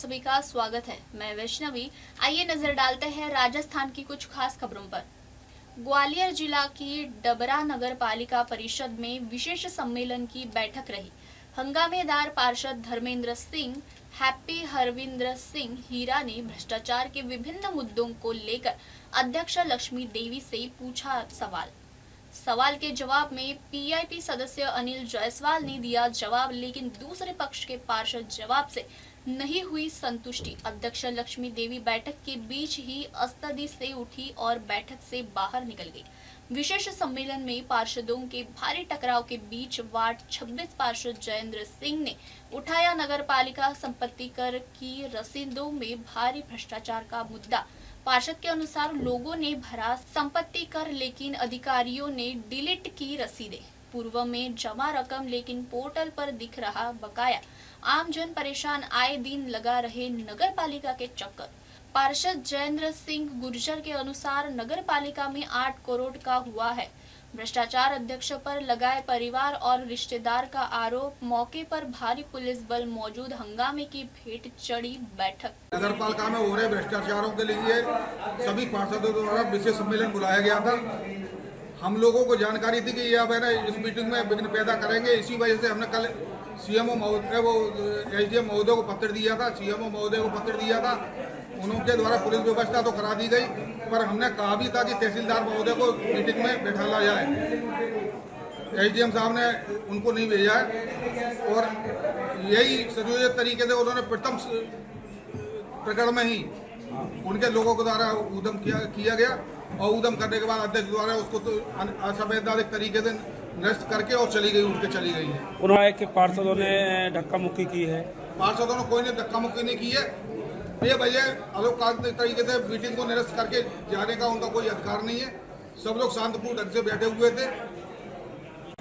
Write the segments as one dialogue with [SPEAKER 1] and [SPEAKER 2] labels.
[SPEAKER 1] सभी का स्वागत है। मैं वैष्णवी। आइए नजर डालते हैं राजस्थान की कुछ खास खबरों पर। ग्वालियर जिला की डबरा नगर पालिका परिषद में विशेष सम्मेलन की बैठक रही। हंगामेदार पार्षद धर्मेंद्र सिंह हैप्पी हरविंद्र सिंह हीरा ने भ्रष्टाचार के विभिन्न मुद्दों को लेकर अध्यक्ष लक्ष्मी देवी से पूछा सवाल के जवाब में पीआईपी सदस्य अनिल जायसवाल ने दिया जवाब, लेकिन दूसरे पक्ष के पार्षद जवाब से नहीं हुई संतुष्टि। अध्यक्ष लक्ष्मी देवी बैठक के बीच ही अस्तदी से उठी और बैठक से बाहर निकल गई। विशेष सम्मेलन में पार्षदों के भारी टकराव के बीच वार्ड 26 पार्षद जयेंद्र सिंह ने उठाया नगर पालिका संपत्ति कर की रसीदों में भारी भ्रष्टाचार का मुद्दा। पार्षद के अनुसार लोगों ने भरा संपत्ति कर, लेकिन अधिकारियों ने डिलीट की रसीदें। पूर्व में जमा रकम लेकिन पोर्टल पर दिख रहा बकाया। आम जन परेशान, आए दिन लगा रहे नगर पालिका के चक्कर। पार्षद जयेंद्र सिंह गुर्जर के अनुसार नगर पालिका में 8 करोड़ का हुआ है भ्रष्टाचार। अध्यक्ष पर लगाए परिवार और रिश्तेदार का आरोप। मौके पर भारी पुलिस बल मौजूद। हंगामे की भेंट चढ़ी बैठक।
[SPEAKER 2] नगर पालिका में हो रहे भ्रष्टाचारों के लिए सभी पार्षदों द्वारा विशेष सम्मेलन बुलाया गया था। हम लोगों को जानकारी थी कि यह इस मीटिंग में विघ्न पैदा करेंगे। इसी वजह से हमने कल सीएमओ महोदय को एसडीएम महोदय को पत्र दिया था, सीएमओ महोदय को पत्र दिया था। उनके द्वारा पुलिस व्यवस्था तो करा दी गई, पर हमने कहा भी था कि तहसीलदार महोदय को मीटिंग में बैठाला जाए। एसडीएम साहब ने उनको नहीं भेजा है और यही सुयोजित तरीके से उन्होंने प्रथम प्रकरण में ही उनके लोगों के द्वारा उद्यम किया गया और उद्यम करने के बाद अध्यक्ष द्वारा उसको तो असंवैधानिक तरीके से निरस्त करके और उठ के चली गई है।
[SPEAKER 3] उन्होंने के पार्षदों ने धक्का मुक्की की है।
[SPEAKER 2] पार्षदों ने कोई ने धक्का मुक्की नहीं की है। बेवजह अलोकतांत्रिक तरीके से मीटिंग को निरस्त करके जाने का उनका कोई अधिकार नहीं है। सब लोग शांतिपूर्ण ढंग से बैठे हुए थे।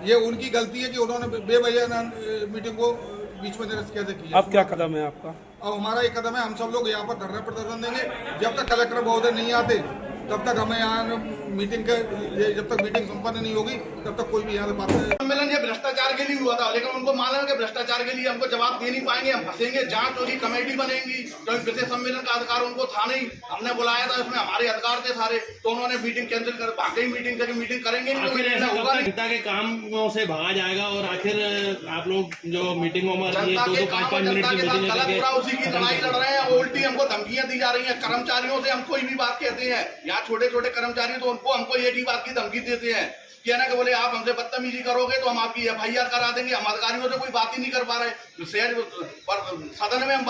[SPEAKER 2] ये उनकी गलती है कि उन्होंने बेवजह मीटिंग को बीच में निरस्त कैसे किया।
[SPEAKER 3] अब क्या कदम है आपका?
[SPEAKER 2] अब हमारा एक कदम है, हम सब लोग यहाँ पर धरना प्रदर्शन देंगे जब तक कलेक्टर महोदय नहीं आते, तब तक हमें यहाँ मीटिंग जब तक मीटिंग संपन्न नहीं होगी तब तक कोई भी यहाँ बात नहीं।
[SPEAKER 4] सम्मेलन ये भ्रष्टाचार के लिए हुआ था, लेकिन उनको मालूम है कि भ्रष्टाचार के लिए हमको जवाब दे नहीं पाएंगे, हम फंसेंगे। जांच होगी, कमेटी बनेगी, तो विशेष सम्मेलन का अधिकार उनको था नहीं। हमने बुलाया था, उसमें हमारे अधिकार थे सारे, तो उन्होंने मीटिंग कैंसिल कर भाग गई। मीटिंग करेंगे
[SPEAKER 5] जनता के कामों से भागा जाएगा और आखिर आप लोग जो मीटिंगों में 2-5 मिनट की मीटिंग
[SPEAKER 4] उसी की लड़ाई लड़ रहे हैं। उल्टी हमको धमकियां दी जा रही हैं। कर्मचारियों से हम कोई भी बात कहते हैं, यहाँ छोटे छोटे कर्मचारी तो उनको हमको एक ही बात की धमकी देते हैं कि ना कि बोले आप हमसे बदतमीजी करोगे तो हम आपकी एफआईआर करा देंगे। हम अधिकारियों से कोई बात ही नहीं कर पा रहे। शहर पर सदन में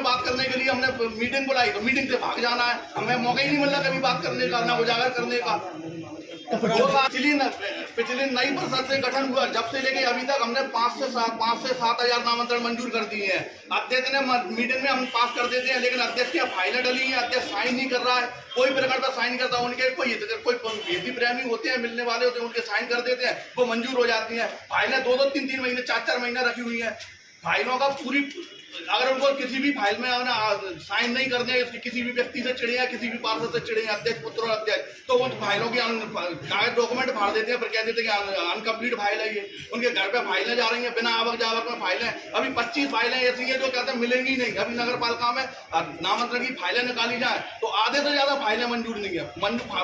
[SPEAKER 4] बात करने के लिए हमने मीटिंग बुलाई, तो मीटिंग से भाग जाना है। हमें मौका ही नहीं मिल रहा कभी बात करने का, ना उजागर करने का। पिछली नई परिषद से गठन हुआ जब से लेके अभी तक हमने 5 से 7 हजार नामांतरण मंजूर कर दिए हैं। अध्यक्ष ने मीटिंग में हम पास कर देते हैं, लेकिन अध्यक्ष की फाइलें डली हैं, अध्यक्ष साइन नहीं कर रहा है। कोई प्रकरण पर साइन करता है, उनके कोई भेदी प्रेमी होते हैं, मिलने वाले होते हैं, उनके साइन कर देते हैं, वो मंजूर हो जाती हैं। फाइलें 2-2, 3-3 महीने, 4-4 महीने रखी हुई हैं। फाइलों का पूरी, अगर उनको किसी भी फाइल में साइन नहीं करने, किसी भी व्यक्ति से चिड़े हैं, किसी भी पार्षद से चिड़े हैं, अध्यक्ष पुत्र और अध्यक्ष, तो उन फाइलों की कागज डॉक्यूमेंट फाड़ देते हैं, फिर कह देते हैं कि अनकम्प्लीट फाइल है ये। उनके घर पे फाइलें जा रही हैं, बिना आवक जावक में फाइलें। अभी 25 फाइलें ऐसी हैं जो कहते हैं मिलेंगी नहीं। अभी नगर पालिका में नामांतरण की फाइलें निकाली जाए तो आधे से ज्यादा फाइलें मंजूर नहीं है।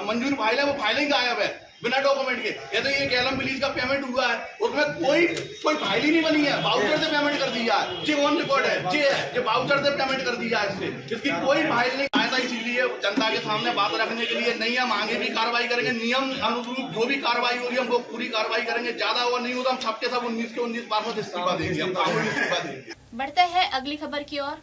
[SPEAKER 4] मंजूर फाइलें, वो फाइलें गायब है बिना डॉक्यूमेंट के। ये तो ये कैलम बिलीज का पेमेंट हुआ है, उसमें कोई फाइल ही नहीं बनी है। वाउचर से पेमेंट कर दिया है, जी ऑन रिकॉर्ड है, जी है, ये वाउचर से पेमेंट कर दिया है। इसकी कोई फाइल नहीं आया था। इसीलिए जनता के सामने बात रखने के लिए नहीं, हम आगे भी कार्रवाई करेंगे। नियम अनुरूप जो भी कार्रवाई होगी हमको पूरी कार्रवाई करेंगे। ज्यादा हुआ नहीं होगा, हम सबके सब 19 के 19 पार्षद इस्तीफा देंगे।
[SPEAKER 1] बढ़ते हैं अगली खबर की ओर।